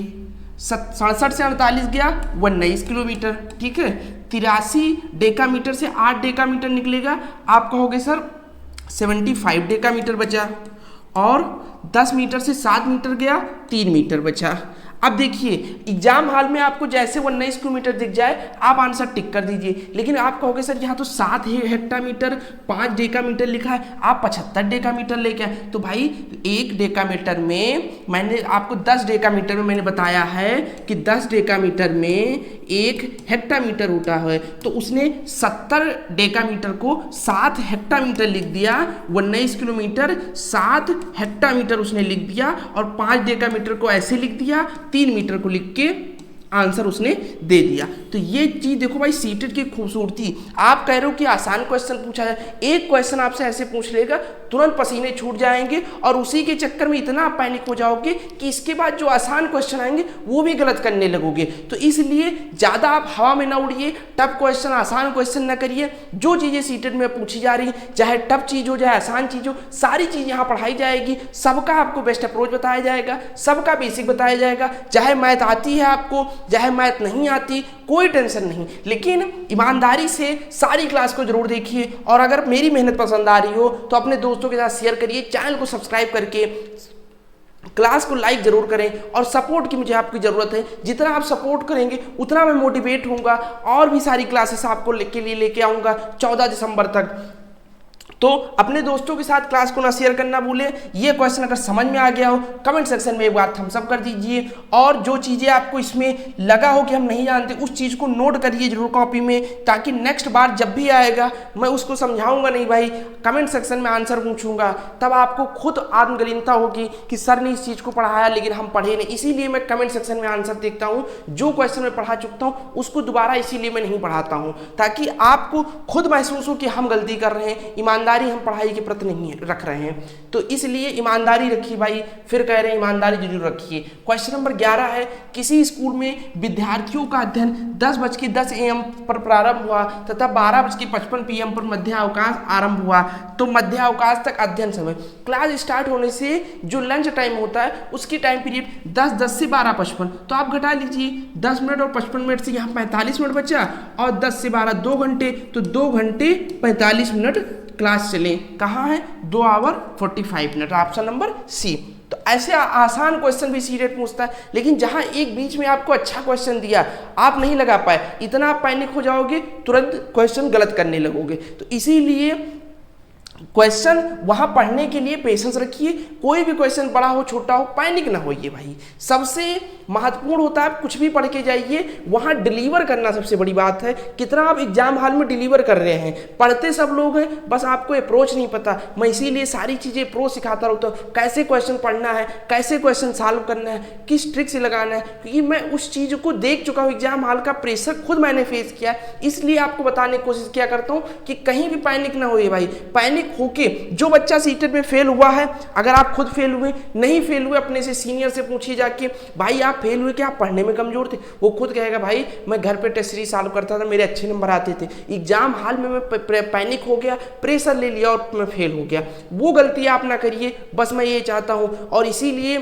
A: 67 से 48 गया 19 किलोमीटर, ठीक है। 83 डेकामीटर से 8 डेकामीटर निकलेगा, आप कहोगे सर 75 डेकामीटर बचा, और 10 मीटर से 7 मीटर गया 3 मीटर बचा। अब देखिए एग्जाम हॉल में आपको जैसे 19 किलोमीटर दिख जाए आप आंसर टिक कर दीजिए, लेकिन आप कहोगे सर यहाँ तो 7 हेक्टामीटर 5 डेकामीटर लिखा है, आप 75 डेकामीटर लेके आए। तो भाई 1 डेकामीटर में मैंने आपको 10 डेकामीटर में मैंने बताया है कि 10 डेकामीटर में 1 हेक्टामीटर होता है, तो उसने 70 डेकामीटर को 7 हेक्टामीटर लिख दिया। 19 किलोमीटर 7 हेक्टामीटर उसने लिख दिया, और 5 डेकामीटर को ऐसे लिख दिया, 3 मीटर को लिख के आंसर उसने दे दिया। तो ये चीज देखो भाई सीटेट की खूबसूरती। आप कह रहे हो कि आसान क्वेश्चन पूछा जाए, एक क्वेश्चन आपसे ऐसे पूछ लेगा तुरंत पसीने छूट जाएंगे और उसी के चक्कर में इतना आप पैनिक हो जाओगे कि इसके बाद जो आसान क्वेश्चन आएंगे वो भी गलत करने लगोगे। तो इसलिए ज्यादा आप हवा में ना उड़िए, टफ क्वेश्चन आसान क्वेश्चन ना करिए। जो चीजें सीटेट में पूछी जा रही, चाहे टफ चीज हो चाहे आसान चीज हो, सारी चीज यहाँ पढ़ाई जाएगी। सबका आपको बेस्ट अप्रोच बताया जाएगा, सबका बेसिक बताया जाएगा। चाहे मैथ आती है आपको, चाहे मैथ नहीं आती, कोई टेंशन नहीं, लेकिन ईमानदारी से सारी क्लास को जरूर देखिए। और अगर मेरी मेहनत पसंद आ रही हो तो अपने दोस्तों के साथ शेयर करिए, चैनल को सब्सक्राइब करके क्लास को लाइक जरूर करें। और सपोर्ट की मुझे आपकी जरूरत है, जितना आप सपोर्ट करेंगे उतना मैं मोटिवेट होऊंगा और भी सारी क्लासेस आपको लेके आऊंगा 14 दिसंबर तक। तो अपने दोस्तों के साथ क्लास को ना शेयर करना भूले। ये क्वेश्चन अगर समझ में आ गया हो कमेंट सेक्शन में एक बार थम्स अप कर दीजिए, और जो चीज़ें आपको इसमें लगा हो कि हम नहीं जानते उस चीज़ को नोट करिए जरूर कॉपी में, ताकि नेक्स्ट बार जब भी आएगा मैं उसको समझाऊंगा नहीं भाई, कमेंट सेक्शन में आंसर पूछूंगा, तब आपको खुद आत्मग्रीनता होगी कि सर ने इस चीज़ को पढ़ाया लेकिन हम पढ़े नहीं। इसीलिए मैं कमेंट सेक्शन में आंसर देखता हूँ, जो क्वेश्चन मैं पढ़ा चुकता हूँ उसको दोबारा इसीलिए मैं नहीं पढ़ाता हूँ, ताकि आपको खुद महसूस हो कि हम गलती कर रहे हैं, ईमानदारी हम पढ़ाई के प्रति नहीं रख रहे हैं। तो इसलिए ईमानदारी रखिए भाई, फिर कह रहे हैं ईमानदारी जरूर रखिए। क्वेश्चन नंबर 11 है, किसी स्कूल में विद्यार्थियों का अध्ययन 10:10 AM पर प्रारंभ हुआ तथा 12:55 PM पर मध्य अवकाश आरंभ हुआ, तो मध्य अवकाश तक अध्ययन समय। क्लास स्टार्ट होने से जो लंच टाइम होता है उसकी टाइम पीरियड 10:10 से 12:55, तो आप घटा लीजिए 10 मिनट और 55 मिनट से यहाँ 45 मिनट बचा, और 10 से 12 2 घंटे, तो 2 घंटे 45 मिनट क्लास चले। कहाँ है? 2 hour 45 minute, option number C. तो ऐसे आसान क्वेश्चन भी सीटेट पूछता है, लेकिन जहां एक बीच में आपको अच्छा क्वेश्चन दिया आप नहीं लगा पाए, इतना आप पैनिक हो जाओगे, तुरंत क्वेश्चन गलत करने लगोगे। तो इसीलिए क्वेश्चन वहां पढ़ने के लिए पेशेंस रखिए। कोई भी क्वेश्चन बड़ा हो छोटा हो पैनिक ना होइए भाई। सबसे महत्वपूर्ण होता है आप कुछ भी पढ़ के जाइए, वहां डिलीवर करना सबसे बड़ी बात है। कितना आप एग्जाम हॉल में डिलीवर कर रहे हैं, पढ़ते सब लोग हैं, बस आपको अप्रोच नहीं पता। मैं इसीलिए सारी चीजें अप्रोच सिखाता रहता हूँ, कैसे क्वेश्चन पढ़ना है, कैसे क्वेश्चन सॉल्व करना है, किस ट्रिक से लगाना है, क्योंकि मैं उस चीज को देख चुका हूँ। एग्जाम हॉल का प्रेशर खुद मैंने फेस किया, इसलिए आपको बताने की कोशिश किया करता हूँ कि कहीं भी पैनिक ना होइए भाई। पैनिक होके जो बच्चा सीटेट में फेल हुआ है, अगर आप खुद फेल हुए, नहीं फेल हुए, अपने से सीनियर से पूछिए जाके, भाई आप फेल हुए क्या, आप पढ़ने में कमजोर थे? वो खुद कहेगा भाई मैं घर पे टेस्ट सीरीज सॉल्व करता था, मेरे अच्छे नंबर आते थे, एग्जाम हॉल में मैं पैनिक हो गया, प्रेशर ले लिया और मैं फेल हो गया। वो गलती आप ना करिए, बस मैं ये चाहता हूँ। और इसीलिए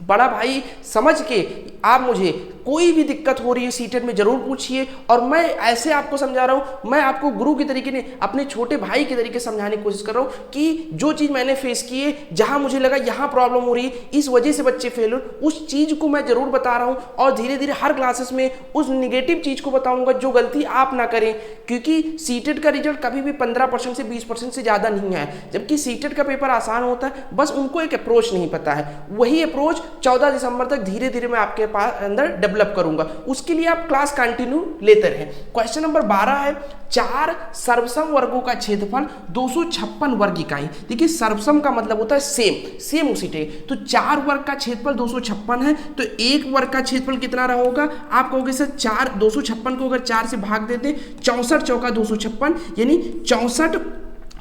A: बड़ा भाई समझ के आप मुझे कोई भी दिक्कत हो रही है सीटेट में जरूर पूछिए। और मैं ऐसे आपको समझा रहा हूँ, मैं आपको गुरु के तरीके ने, अपने छोटे भाई के तरीके समझाने की कोशिश कर रहा हूँ कि जो चीज़ मैंने फेस की है, जहाँ मुझे लगा यहाँ प्रॉब्लम हो रही है, इस वजह से बच्चे फेल हो, उस चीज़ को मैं जरूर बता रहा हूँ। और धीरे धीरे हर क्लासेस में उस निगेटिव चीज़ को बताऊँगा जो गलती आप ना करें, क्योंकि सीटेट का रिजल्ट कभी भी 15% से 20% से ज़्यादा नहीं है। जबकि सीटेट का पेपर आसान होता है, बस उनको एक अप्रोच नहीं पता है। वही अप्रोच 14 दिसंबर तक धीरे धीरे मैं आपके पास अंदर डेवलप करूंगा, उसके लिए आप क्लास कंटिन्यू लेते रहें। क्वेश्चन नंबर 12 है, 4 सर्वसम वर्गों का क्षेत्रफल 256 वर्ग इकाई। देखिए सर्वसम का मतलब होता है सेम उसी टाइप। तो 4 वर्ग का क्षेत्रफल 256 है, तो 1 वर्ग का क्षेत्रफल कितना रहा होगा? आप कहोगे सर 4 256 को अगर 4 से भाग देते 64 चौका 256, यानी 64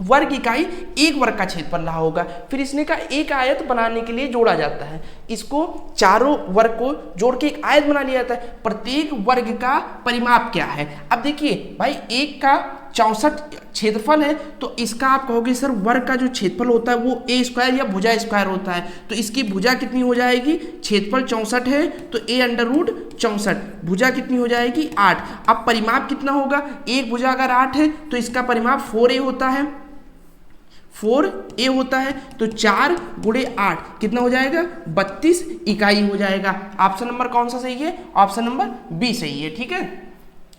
A: वर्ग इकाई 1 वर्ग का क्षेत्रफल रहा होगा। फिर इसने का एक आयत बनाने के लिए जोड़ा जाता है, इसको चारों वर्ग को जोड़ के एक आयत बना लिया जाता है। प्रत्येक वर्ग का परिमाप क्या है? अब देखिए भाई, 1 का 64 क्षेत्रफल है, तो इसका आप कहोगे सर वर्ग का जो क्षेत्रफल होता है वो ए स्क्वायर या भुजा स्क्वायर होता है, तो इसकी भुजा कितनी हो जाएगी? क्षेत्रफल 64 है तो a√64, भुजा कितनी हो जाएगी? 8। अब परिमाप कितना होगा? एक भुजा अगर 8 है तो इसका परिमाप 4a होता है, 4a होता है, तो 4 × 8 कितना हो जाएगा? 32 इकाई हो जाएगा। ऑप्शन नंबर कौन सा सही है? ऑप्शन नंबर बी सही है। ठीक है,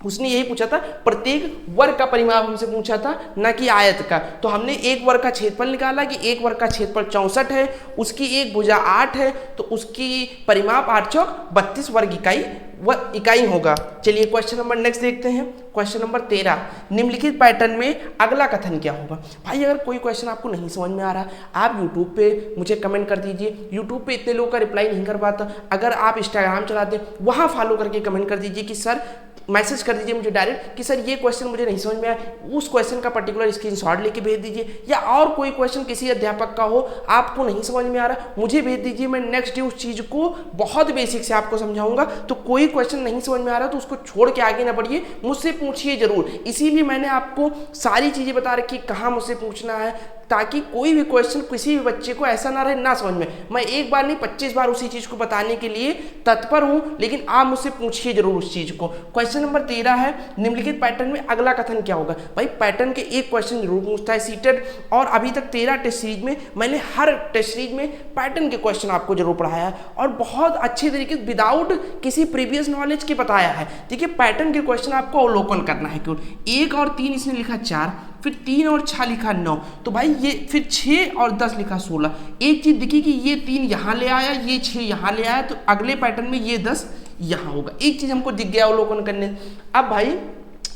A: उसने यही पूछा था, प्रत्येक वर्ग का परिमाप हमसे पूछा था, ना कि आयत का। तो हमने एक वर्ग का क्षेत्रफल निकाला कि एक वर्ग का क्षेत्रफल 64 है, उसकी एक भुजा 8 है, तो उसकी परिमाप 8 चौक 32 वर्ग इकाई होगा। चलिए क्वेश्चन नंबर नेक्स्ट देखते हैं। क्वेश्चन नंबर 13, निम्नलिखित पैटर्न में अगला कथन क्या होगा। भाई अगर कोई क्वेश्चन आपको नहीं समझ में आ रहा, आप यूट्यूब पे मुझे कमेंट कर दीजिए। यूट्यूब पे इतने लोगों का रिप्लाई नहीं कर पाता। अगर आप इंस्टाग्राम चलाते हैं, वहाँ फॉलो करके कमेंट कर दीजिए कि सर, मैसेज कर दीजिए मुझे डायरेक्ट कि सर ये क्वेश्चन मुझे नहीं समझ में आया, उस क्वेश्चन का पर्टिकुलर स्क्रीनशॉट लेके भेज दीजिए। या और कोई क्वेश्चन किसी अध्यापक का हो, आपको नहीं समझ में आ रहा, मुझे भेज दीजिए। मैं नेक्स्ट डे उस चीज़ को बहुत बेसिक से आपको समझाऊंगा। तो कोई क्वेश्चन नहीं समझ में आ रहा तो उसको छोड़ के आगे ना बढ़िए, मुझसे पूछिए जरूर। इसीलिए मैंने आपको सारी चीज़ें बता रखी कहाँ मुझसे पूछना है, ताकि कोई भी क्वेश्चन किसी भी बच्चे को ऐसा ना रहे ना समझ में। मैं एक बार नहीं 25 बार उसी चीज़ को बताने के लिए तत्पर हूँ, लेकिन आप मुझसे पूछिए जरूर उस चीज़ को। क्वेश्चन नंबर 13 है, निम्नलिखित पैटर्न में अगला कथन क्या होगा। भाई पैटर्न के एक क्वेश्चन जरूर पूछता है सीटेड, और अभी तक 13 टेस्ट सीरीज में मैंने हर टेस्ट सीरीज में पैटर्न के क्वेश्चन आपको जरूर पढ़ाया है, और बहुत अच्छे तरीके से विदाउट किसी प्रीवियस नॉलेज के बताया है। देखिए पैटर्न के क्वेश्चन आपको अवलोकन करना है केवल। 1 और 3 इसने लिखा 4, फिर 3 और 6 लिखा 9, तो भाई ये फिर 6 और 10 लिखा 16। एक चीज दिखी कि ये 3 यहाँ ले आया, ये 6 यहाँ ले आया, तो अगले पैटर्न में ये 10 यहाँ होगा। एक चीज हमको दिख गया अवलोकन करने। अब भाई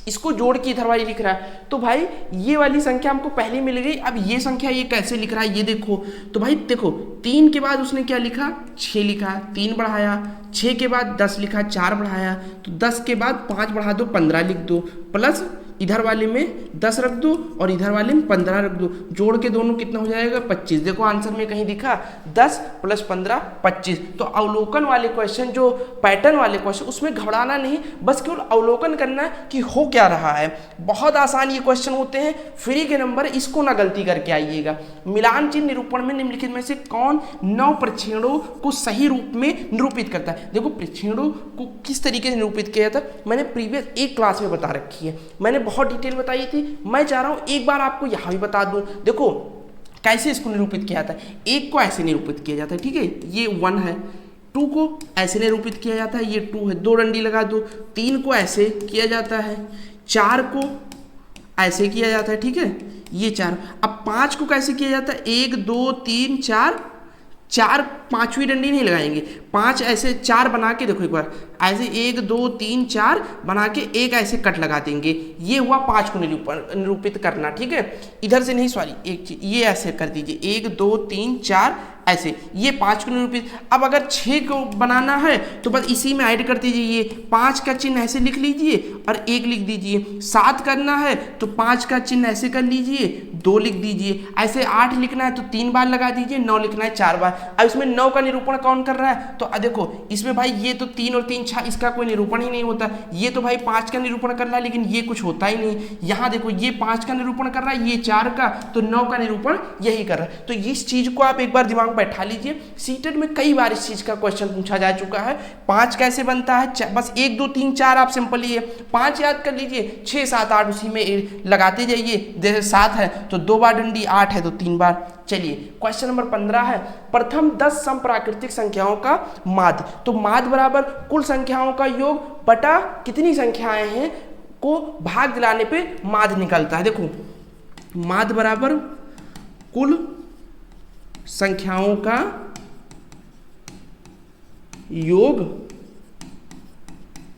A: इसको जोड़ के इधर वाली लिख रहा है, तो भाई ये वाली संख्या हमको पहले मिल गई। अब ये संख्या ये कैसे लिख रहा है ये देखो। तो भाई देखो 3 के बाद उसने क्या लिखा, 6 लिखा, 3 बढ़ाया, 6 के बाद 10 लिखा, 4 बढ़ाया, तो 10 के बाद 5 बढ़ा दो 15 लिख दो, प्लस इधर वाले में 10 रख दो और इधर वाले में 15 रख दो, जोड़ के दोनों कितना हो जाएगा 25। देखो आंसर में कहीं दिखा 10 + 15 25। तो अवलोकन वाले क्वेश्चन, जो पैटर्न वाले क्वेश्चन, उसमें घबराना नहीं, बस केवल अवलोकन करना है कि हो क्या रहा है। बहुत आसान ये क्वेश्चन होते हैं, फ्री के नंबर, इसको ना गलती करके आइएगा। मिलान चिन्ह निरूपण में निम्नलिखित में से कौन 9 प्रक्षेणों को सही रूप में निरूपित करता है। देखो प्रक्षेणों को किस तरीके से निरूपित किया जाता है मैंने प्रीवियस एक क्लास में बता रखी है, मैंने बहुत डिटेल बताई थी। मैं चाह रहा हूं एक बार आपको यहां भी बता दूं। देखो कैसे इसको निरूपित किया जाता है। 1 को ऐसे निरूपित किया जाता है, ठीक है, ये 1 है। 2 को ऐसे निरूपित किया जाता है, ये 2 है, 2 डंडी लगा दो। 3 को ऐसे किया जाता है, 4 को ऐसे किया जाता है, ठीक है, ये 4। अब 5 को कैसे किया जाता है, 1 2 3 4, 4 पांचवी डंडी नहीं लगाएंगे, 5 ऐसे 4 बना के देखो एक बार, ऐसे 1 2 3 4 बना के एक ऐसे कट लगा देंगे। ये हुआ 5 को निरूपित करना, ठीक है। इधर से नहीं, सॉरी, एक चीज ये ऐसे कर दीजिए, 1 2 3 4 ऐसे, ये 5 को निरूपित। अब अगर 6 को बनाना है तो बस इसी में ऐड कर दीजिए, ये 5 का चिन्ह ऐसे लिख लीजिए और 1 लिख दीजिए। 7 करना है तो 5 का चिन्ह ऐसे कर लीजिए, 2 लिख दीजिए। ऐसे 8 लिखना है तो 3 बार लगा दीजिए, 9 लिखना है 4 बार। अब इसमें 9 का निरूपण कौन कर रहा है, तो देखो इसमें भाई ये तो 3 और 3 6, इसका कोई निरूपण ही नहीं होता। ये तो भाई 5 का निरूपण कर रहा है, लेकिन ये कुछ होता ही नहीं। यहाँ देखो ये 5 का निरूपण कर रहा है, ये 4 का, तो 9 का निरूपण यही कर रहा है। तो इस चीज को आप एक बार दिमाग में बैठा लीजिए। सीटेट में कई बार इस चीज का क्वेश्चन पूछा जा चुका है। 5 कैसे बनता है, बस 1 2 3 4 आप सिंपल ही है 5 याद कर लीजिए, 6 7 8 उसी में लगाते जाइए। जैसे 7 है तो 2 बार डंडी, 8 है तो 3 बार। चलिए क्वेश्चन नंबर 15 है, प्रथम 10 समप्राकृतिक संख्याओं का माध्य। तो माध्य बराबर कुल संख्याओं का योग बटा कितनी संख्याएं हैं को भाग दिलाने पे माध्य निकलता है। देखो माध्य बराबर कुल संख्याओं का योग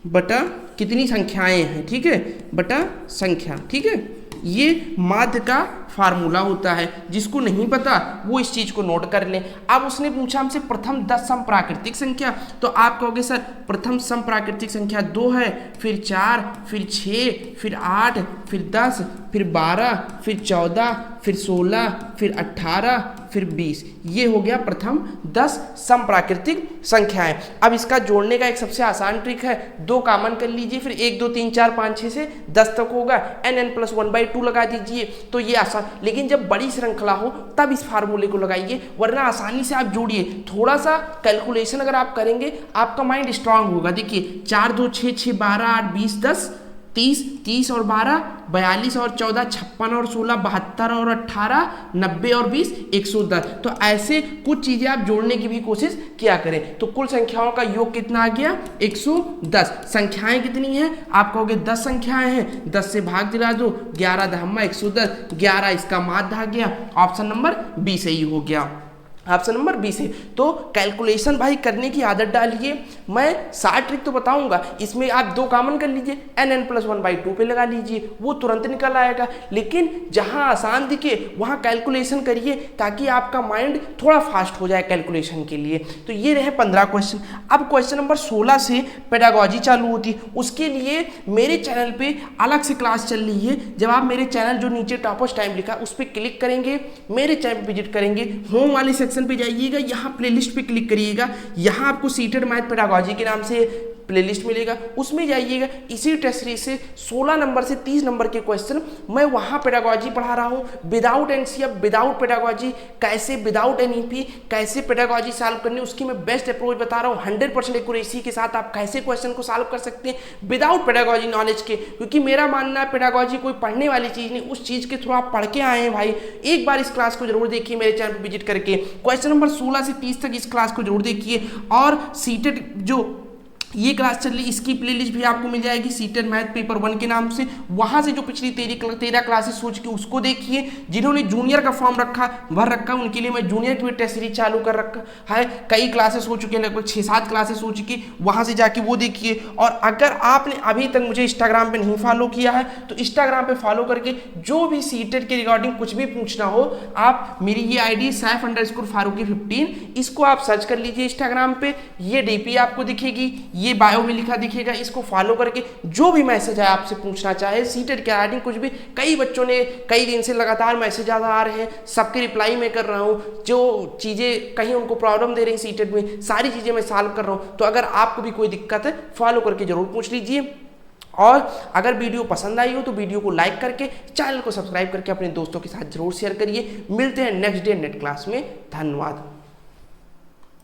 A: बटा कितनी संख्याएं हैं, ठीक है, बटा संख्या, ठीक है। ये माध्य का फार्मूला होता है, जिसको नहीं पता वो इस चीज को नोट कर ले। अब उसने पूछा हमसे प्रथम 10 समप्राकृतिक संख्या, तो आप कहोगे सर प्रथम समप्राकृतिक संख्या 2 है, फिर 4, फिर 6, फिर 8, फिर 10, फिर 12, फिर 14, फिर 16, फिर 18, फिर 20। ये हो गया प्रथम 10 समप्राकृतिक संख्याएं। अब इसका जोड़ने का एक सबसे आसान ट्रिक है, 2 कॉमन कर लीजिए, फिर 1 2 3 4 5 6 से 10 तक होगा, n+1/2 लगा दीजिए, तो ये आसान। लेकिन जब बड़ी श्रृंखला हो तब इस फार्मूले को लगाइए, वरना आसानी से आप जोड़िए। थोड़ा सा कैलकुलेशन अगर आप करेंगे आपका माइंड स्ट्रांग होगा। देखिए 4 2 6 6 12 8 20 10 30 और 12 42 और 14 56 और 16 72 और 18 90 और 20 110। तो ऐसे कुछ चीजें आप जोड़ने की भी कोशिश किया करें। तो कुल संख्याओं का योग कितना आ गया 110। संख्याएं कितनी हैं आप कहोगे 10 संख्याएं हैं, 10 से भाग दिला दो, 11 दहम्मा 110, 11 इसका माध्य आ गया। ऑप्शन नंबर बी सही हो गया, ऑप्शन नंबर बी से। तो कैलकुलेशन भाई करने की आदत डालिए। मैं 60 ट्रिक तो बताऊंगा, इसमें आप 2 कॉमन कर लीजिए, n+1/2 पे लगा लीजिए, वो तुरंत निकल आएगा। लेकिन जहां आसान दिखे वहां कैलकुलेशन करिए ताकि आपका माइंड थोड़ा फास्ट हो जाए कैलकुलेशन के लिए। तो ये रहे 15 क्वेश्चन। अब क्वेश्चन नंबर 16 से पेडागोजी चालू होती, उसके लिए मेरे चैनल पे अलग से क्लास चल रही है। जब आप मेरे चैनल जो नीचे टॉपर्स टाइम लिखा उस पर क्लिक करेंगे, मेरे चैनल पर विजिट करेंगे, होम वाले सेक्शन पे जाइएगा, यहाँ प्लेलिस्ट पे क्लिक करिएगा, यहाँ आपको सीटेड मैथ पेडागोजी के नाम से प्लेलिस्ट मिलेगा, उसमें जाइएगा। इसी टेस्ट सीरीज से 16 नंबर से 30 नंबर के क्वेश्चन मैं वहाँ पेडागोजी पढ़ा रहा हूँ, विदाउट एनसीएफ, विदाउट पेडागोजी, कैसे विदाउट एनईपी कैसे पेडागोजी सॉल्व करनी उसकी मैं बेस्ट अप्रोच बता रहा हूँ। 100% एक्यूरेसी के साथ आप कैसे क्वेश्चन को सॉल्व कर सकते हैं विदाउट पेडागोजी नॉलेज के। क्योंकि मेरा मानना है पेडागोजी कोई पढ़ने वाली चीज़ नहीं, उस चीज़ के थ्रू आप पढ़ के आए हैं भाई। एक बार इस क्लास को जरूर देखिए, मेरे चैनल पर विजिट करके क्वेश्चन नंबर 16 से 30 तक इस क्लास को जरूर देखिए। और सीटेड जो ये क्लास चल रही इसकी प्लेलिस्ट भी आपको मिल जाएगी सीटेड मैथ पेपर 1 के नाम से। वहां से जो पिछली 13 क्लासेस सोच के उसको देखिए। जिन्होंने जूनियर का फॉर्म भर रखा उनके लिए मैं जूनियर की भी टेस्ट सीरीज चालू कर रखा है। कई क्लासेस हो चुके हैं, लगभग 6-7 क्लासेस हो चुकी, वहां से जाके वो देखिए। और अगर आपने अभी तक मुझे इंस्टाग्राम पे नहीं फॉलो किया है तो इंस्टाग्राम पे फॉलो करके जो भी सीटेड के रिगार्डिंग कुछ भी पूछना हो, आप मेरी ये आईडी सैफ_फारूकी15 इसको आप सर्च कर लीजिए इंस्टाग्राम पे। ये डीपी आपको दिखेगी, ये बायो में लिखा दिखेगा, इसको फॉलो करके जो भी मैसेज है आपसे पूछना चाहे सीटेड के राइटिंग कुछ भी, कई बच्चों ने कई दिन से लगातार मैसेज आ रहे हैं, सबके रिप्लाई मैं कर रहा हूँ। जो चीज़ें कहीं उनको प्रॉब्लम दे रही सीटेड में सारी चीज़ें मैं सॉल्व कर रहा हूँ। तो अगर आपको भी कोई दिक्कत है फॉलो करके जरूर पूछ लीजिए। और अगर वीडियो पसंद आई हो तो वीडियो को लाइक करके चैनल को सब्सक्राइब करके अपने दोस्तों के साथ जरूर शेयर करिए। मिलते हैं नेक्स्ट डे नेट क्लास में। धन्यवाद।